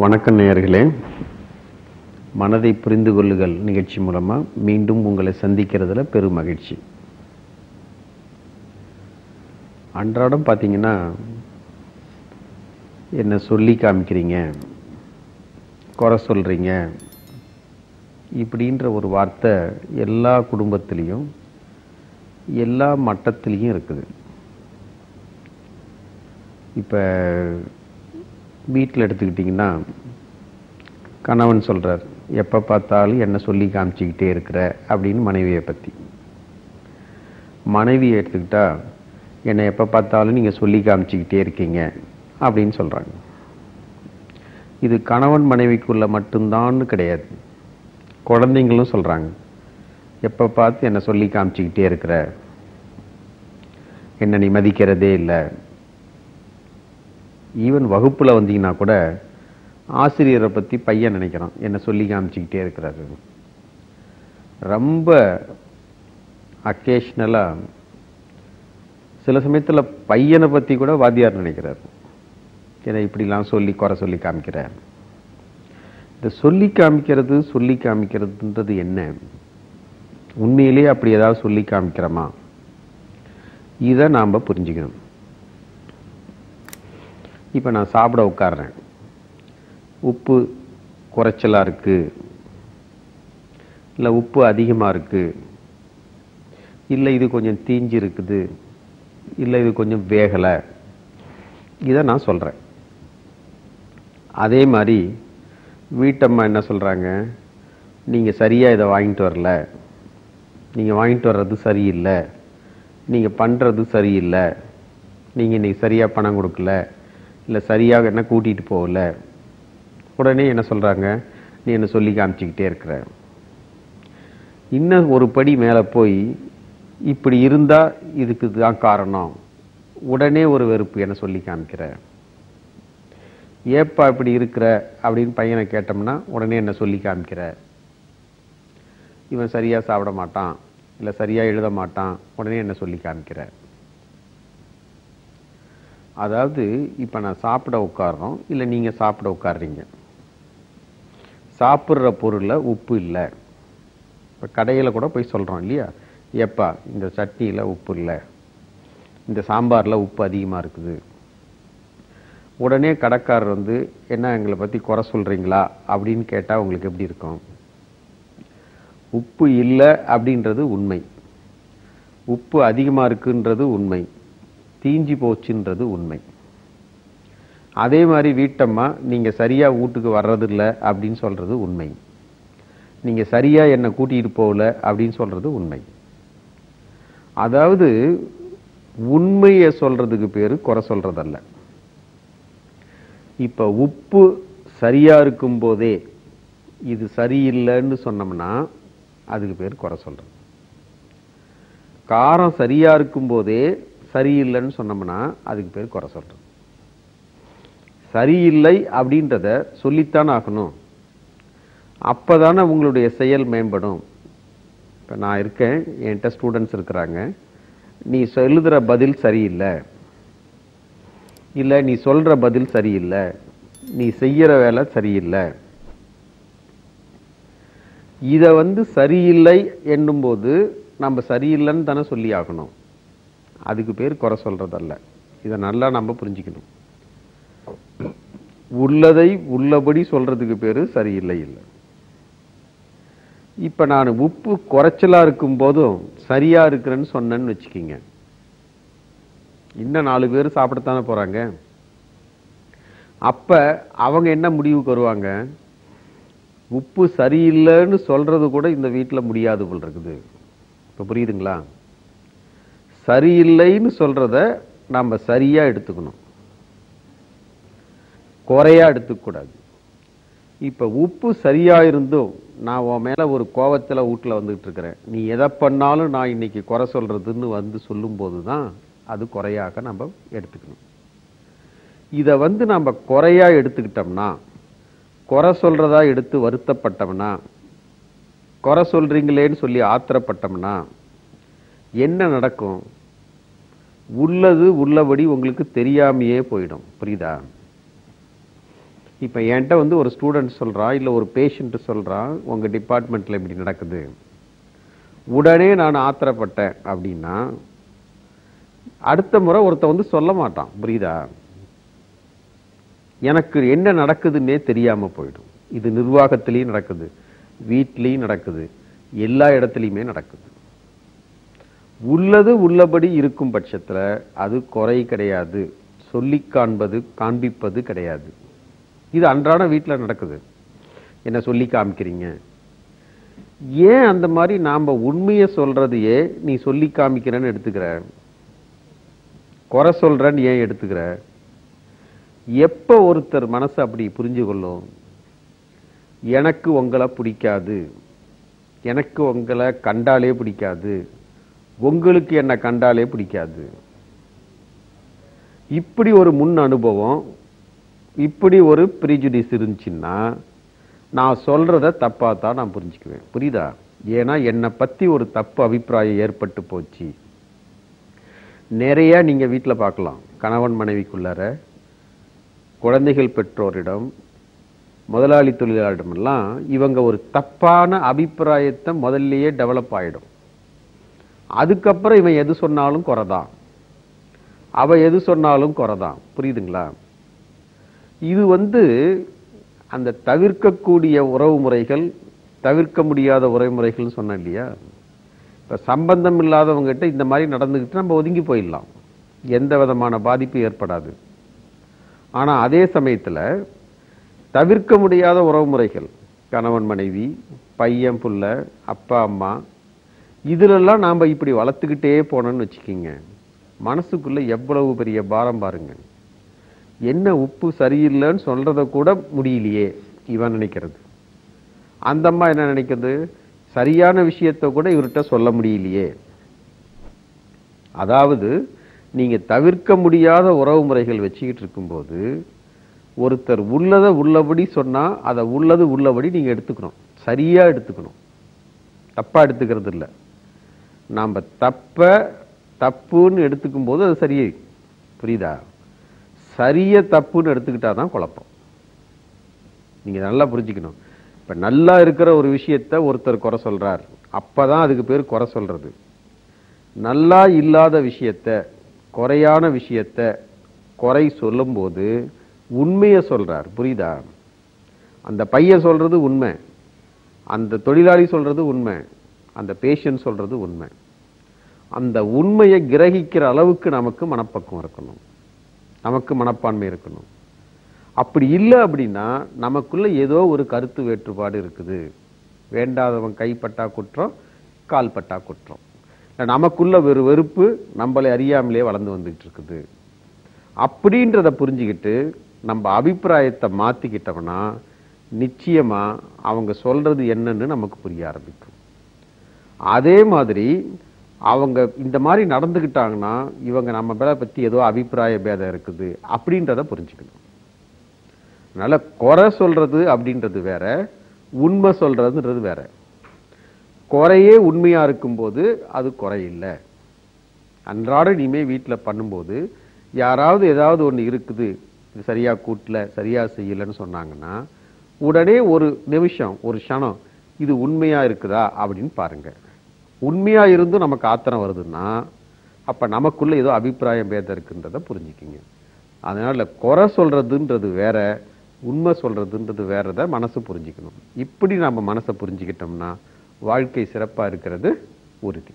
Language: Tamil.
வணக்கம் நேயர்களே. மனதை புரிந்து கொள்ளுதல் நிகழ்ச்சி மூலமா மீண்டும் உங்களை சந்திக்கிறதுல பெரும் மகிழ்ச்சி. அன்றாடம் பார்த்தீங்கன்னா என்ன சொல்லி காமிக்கிறீங்க, குறை சொல்றீங்க, இப்படின்ற ஒரு வார்த்தை எல்லா குடும்பத்திலையும் எல்லா மட்டத்திலையும் இருக்குது. இப்போ வீட்டில் எடுத்துக்கிட்டிங்கன்னா கணவன் சொல்கிறார், எப்போ பார்த்தாலும் என்ன சொல்லி காமிச்சிக்கிட்டே இருக்கிற அப்படின்னு மனைவியை பற்றி. மனைவியை எடுத்துக்கிட்டா என்னை எப்போ பார்த்தாலும் நீங்கள் சொல்லி காமிச்சிக்கிட்டே இருக்கீங்க அப்படின்னு சொல்கிறாங்க. இது கணவன் மனைவிக்குள்ள மட்டும்தான்னு கிடையாது, குழந்தைங்களும் சொல்கிறாங்க, எப்போ பார்த்து என்னை சொல்லி காமிச்சிக்கிட்டே இருக்கிற, என்னை நீ மதிக்கிறதே இல்லை. ஈவன் வகுப்பில் வந்தீங்கன்னா கூட ஆசிரியரை பற்றி பையன் நினைக்கிறான், என்னை சொல்லி காமிச்சிக்கிட்டே இருக்கிறாரு. ரொம்ப அக்கேஷ்னலாக சில சமயத்தில் பையனை பற்றி கூட வாத்தியார் நினைக்கிறார், என்னை இப்படிலாம் சொல்லி குறை சொல்லி காமிக்கிறார். இந்த சொல்லி காமிக்கிறதுன்றது என்ன? உண்மையிலேயே அப்படி ஏதாவது சொல்லி காமிக்கிறோமா? இதை நாம் புரிஞ்சுக்கணும். இப்போ நான் சாப்பிட உட்கார்றேன், உப்பு குறைச்சலாக இருக்குது, இல்லை உப்பு அதிகமாக இருக்குது, இல்லை இது கொஞ்சம் தீஞ்சு இருக்குது, இல்லை இது கொஞ்சம் வேகலை, இதை நான் சொல்கிறேன். அதே மாதிரி வீட்டம்மா என்ன சொல்கிறாங்க, நீங்கள் சரியாக இதை வாங்கிட்டு வரல, நீங்கள் வாங்கிட்டு வர்றது சரியில்லை, நீங்கள் பண்ணுறது சரியில்லை, நீங்கள் இன்றைக்கி சரியாக பணம் கொடுக்கல, இல்லை சரியாக என்ன கூட்டிகிட்டு போகல. உடனே என்ன சொல்கிறாங்க, நீ என்ன சொல்லி காமிச்சிக்கிட்டே இருக்கிற. இன்னும் ஒரு படி மேலே போய் இப்படி இருந்தால் இதுக்கு தான் காரணம், உடனே ஒரு வெறுப்பு, என்ன சொல்லி காமிக்கிற, ஏப்பா இப்படி இருக்கிற அப்படின்னு பையனை கேட்டோம்னா உடனே என்ன சொல்லி காமிக்கிற, இவன் சரியாக சாப்பிட மாட்டான், இல்லை சரியாக எழுத மாட்டான், உடனே என்ன சொல்லி காமிக்கிற. அதாவது இப்போ நான் சாப்பிட உட்கார்றோம், இல்லை நீங்கள் சாப்பிட உட்கார்றீங்க, சாப்பிட்ற பொருளில் உப்பு இல்லை. இப்போ கடையில் கூட போய் சொல்கிறோம் இல்லையா, ஏப்பா இந்த சட்னியில் உப்பு இல்லை, இந்த சாம்பாரில் உப்பு அதிகமாக இருக்குது. உடனே கடைக்காரர் வந்து என்ன எங்களை பற்றி குறை சொல்கிறீங்களா அப்படின்னு கேட்டால் உங்களுக்கு எப்படி இருக்கும்? உப்பு இல்லை அப்படின்றது உண்மை, உப்பு அதிகமாக இருக்குன்றது உண்மை, தீஞ்சி போச்சுன்றது உண்மை. அதே மாதிரி வீட்டம்மா நீங்கள் சரியாக வீட்டுக்கு வர்றதில்லை அப்படின்னு சொல்கிறது உண்மை, நீங்கள் சரியாக என்னை கூட்டிகிட்டு போகல அப்படின்னு சொல்கிறது உண்மை. அதாவது உண்மையை சொல்கிறதுக்கு பேர் குறை சொல்கிறதல்ல. இப்போ உப்பு சரியாக இருக்கும்போதே இது சரியில்லைன்னு சொன்னோம்னா அதுக்கு பேர் குறை சொல்கிறது. காரம் சரியாக இருக்கும்போதே சரியில்லைன்னு சொன்னோம்னா அதுக்கு பேர் குறை சொல்கிறது. சரியில்லை அப்படின்றத சொல்லித்தான் ஆகணும், அப்போ தானே உங்களுடைய செயல் மேம்படும். இப்போ நான் இருக்கேன், என்கிட்ட ஸ்டூடெண்ட்ஸ் இருக்கிறாங்க, நீ எழுதுகிற பதில் சரியில்லை, இல்லை நீ சொல்கிற பதில் சரியில்லை, நீ செய்கிற வேலை சரியில்லை, இதை சரியில்லை என்னும்போது நம்ம சரியில்லைன்னு தானே சொல்லி ஆகணும், அதுக்கு பேர் குறை சொல்றதல்ல. இதை நல்லா நம்ம புரிஞ்சுக்கணும். உள்ளதை உள்ளபடி சொல்றதுக்கு பேரு சரியில்லை இல்லை. இப்ப நான் உப்பு குறைச்சலா இருக்கும் போதும் சரியா இருக்கிறேன்னு சொன்னேன்னு வச்சுக்கிங்க, இன்னும் 4 பேர் சாப்பிடத்தானே போறாங்க. அப்ப அவங்க என்ன முடிவுக்கு வருவாங்க, உப்பு சரியில்லைன்னு சொல்றது கூட இந்த வீட்டில் முடியாது போல் இருக்குது. இப்ப புரியுதுங்களா? சரியில்லைன்னு சொல்றத நம்ம சரியா எடுத்துக்கணும், குறையா எடுத்துக்கூடாது. இப்ப உப்பு சரியா இருந்தும் நான் உன் மேல ஒரு கோவத்துல வீட்டுல வந்துட்டு இருக்கிறேன், நீ எதை பண்ணாலும் நான் இன்னைக்கு குறை சொல்றதுன்னு சொல்லும் போதுதான் அது குறையாக நம்ம எடுத்துக்கணும். இதை நம்ம குறையா எடுத்துக்கிட்டோம்னா, குறை சொல்றதா எடுத்து வருத்தப்பட்டோம்னா, குறை சொல்றீங்களேன்னு சொல்லி ஆத்திரப்பட்டோம்னா என்ன நடக்கும்? உள்ளது உள்ளபடி உங்களுக்கு தெரியாமையே போயிடும். புரியுதா? இப்போ என்கிட்ட வந்து ஒரு ஸ்டூடெண்ட் சொல்கிறான், இல்லை ஒரு பேஷண்ட் சொல்கிறான், உங்கள் டிபார்ட்மெண்ட்டில் இப்படி நடக்குது. உடனே நான் ஆத்திரப்பட்டேன் அப்படின்னா அடுத்த முறை ஒருத்த வந்து சொல்ல மாட்டான். புரியுதா? எனக்கு என்ன நடக்குதுன்னே தெரியாம போயிடும். இது நிர்வாகத்திலையும் நடக்குது, வீட்லையும் நடக்குது, எல்லா இடத்துலையுமே நடக்குது. உள்ளது உள்ளபடி இருக்கும் பட்சத்துல அது குறை கிடையாது, சொல்லி காண்பிப்பது கிடையாது. இது அன்றாட வீட்டில் நடக்குது. என்ன சொல்லி காமிக்கிறீங்க? ஏன் அந்த மாதிரி நாம உண்மையை சொல்றதையே நீ சொல்லி காமிக்கிறேன்னு எடுத்துக்கிற? குறை சொல்றன்னு ஏன் எடுத்துக்கிற? எப்ப ஒருத்தர் மனசு அப்படி புரிஞ்சு கொள்ளும்? எனக்கு உங்களை பிடிக்காது, எனக்கு உங்களை கண்டாலே பிடிக்காது, உங்களுக்கு என்ன கண்டாலே பிடிக்காது. இப்படி ஒரு முன் அனுபவம், இப்படி ஒரு ப்ரீஜுடிஸ் இருந்துச்சுன்னா நான் சொல்றத தப்பா தான் நான் புரிஞ்சுக்குவேன். புரியுதா? ஏன்னா என்னை பத்தி ஒரு தப்பு அபிப்பிராயம் ஏற்பட்டு போச்சு. நிறைய நீங்க வீட்டில் பார்க்கலாம். கணவன் மனைவிக்குள்ளார, குழந்தைகள் பெற்றோரிடம், முதலாளி தொழிலாளரிடமெல்லாம் இவங்க ஒரு தப்பான அபிப்பிராயத்தை முதல்லயே டெவலப் ஆயிடும். அதுக்கப்புறம் இவன் எது சொன்னாலும் குறைதான், அவ எது சொன்னாலும் குறைதான். புரியுதுங்களா? இது வந்து அந்த தவிர்க்கக்கூடிய உறவு முறைகள், தவிர்க்க முடியாத உறவு முறைகள் சொன்ன இல்லையா? இப்ப சம்பந்தம் இல்லாதவங்ககிட்ட இந்த மாதிரி நடந்துகிட்டு நம்ம ஒதுங்கி போயிடலாம், எந்த விதமான பாதிப்பு ஏற்படாது. ஆனா அதே சமயத்துல தவிர்க்க முடியாத உறவு முறைகள், கணவன் மனைவி, பையன் புள்ள, அப்பா அம்மா, இதுலெல்லாம் நாம இப்படி வளர்த்துக்கிட்டே போனோம்னு வச்சுக்கிங்க, மனசுக்குள்ள எவ்வளவு பெரிய பாரம் பாருங்க. என்ன உப்பு சரியில்லைன்னு சொல்றத கூட முடியலையே இவன் நினைக்கிறது. அந்த அம்மா என்ன நினைக்கிறது? சரியான விஷயத்தை கூட இவர்கிட்ட சொல்ல முடியலையே. அதாவது நீங்க தவிர்க்க முடியாத உறவு முறைகள் வச்சுக்கிட்டு இருக்கும்போது ஒருத்தர் உள்ளதை உள்ளபடி சொன்னா அதை உள்ளது உள்ளபடி நீங்க எடுத்துக்கணும், சரியா எடுத்துக்கணும், தப்பா எடுத்துக்கிறது இல்லை. நாம தப்புன்னு எடுத்துக்கும் போது அது சரியே. புரியுதா? சரிய தப்புன்னு எடுத்துக்கிட்டாதான் குழப்பம். நீங்க நல்லா புரிஞ்சுக்கணும். இப்ப நல்லா இருக்கிற ஒரு விஷயத்த ஒருத்தர் குறை சொல்றார், அப்பதான் அதுக்கு பேர் குறை சொல்றது. நல்லா இல்லாத விஷயத்த, குறையான விஷயத்த குறை சொல்லும் போது உண்மையை சொல்றார். புரியுதா? அந்த பையன் சொல்றது உண்மை, அந்த தொழிலாளி சொல்றது உண்மை, அந்த பேஷண்ட் சொல்றது உண்மை. அந்த உண்மையை கிரகிக்கிற அளவுக்கு நமக்கு மனப்பக்குவம் இருக்கணும், நமக்கு மனப்பான்மை இருக்கணும். அப்படி இல்லை அப்படின்னா நமக்குள்ள ஏதோ ஒரு கருத்து வேற்றுப்பாடு இருக்குது. வேண்டாதவன் கைப்பட்டா குற்றம், கால் பட்டா குற்றம். நமக்குள்ள ஒரு வெறுப்பு நம்மளை அறியாமலே வளர்ந்து வந்துகிட்டு இருக்குது. அப்படின்றத புரிஞ்சுக்கிட்டு நம்ம அபிப்பிராயத்தை மாத்திக்கிட்டோம்னா நிச்சயமா அவங்க சொல்றது என்னன்னு நமக்கு புரிய ஆரம்பிக்கும். அதே மாதிரி அவங்க இந்த மாதிரி நடந்துக்கிட்டாங்கன்னா இவங்க நம்ம மேல பத்தி ஏதோ அபிப்பிராய பேதம் இருக்குது அப்படின்றத புரிஞ்சுக்கணும். அதனால குறை சொல்றது அப்படின்றது வேற, உண்மை சொல்றதுன்றது வேற. குறையே உண்மையா இருக்கும்போது அது குறை இல்லை. அன்றாட இனிமே வீட்டில் பண்ணும்போது யாராவது ஏதாவது ஒன்று இருக்குது, இது சரியா கூட்டல, சரியா செய்யலன்னு சொன்னாங்கன்னா உடனே ஒரு நிமிஷம், ஒரு க்ஷணம், இது உண்மையா இருக்குதா அப்படின்னு பாருங்க. உண்மையா இருந்தும் நமக்கு ஆத்திரம் வருதுன்னா அப்ப நமக்குள்ள ஏதோ அபிப்பிராயம் பேதம் இருக்குன்றத புரிஞ்சுக்கிங்க. அதனால குறை சொல்றதுன்றது வேற, உண்மை சொல்றதுன்றது வேறத மனசு புரிஞ்சுக்கணும். இப்படி நம்ம மனசை புரிஞ்சுக்கிட்டோம்னா வாழ்க்கை சிறப்பா இருக்கிறது உறுதி.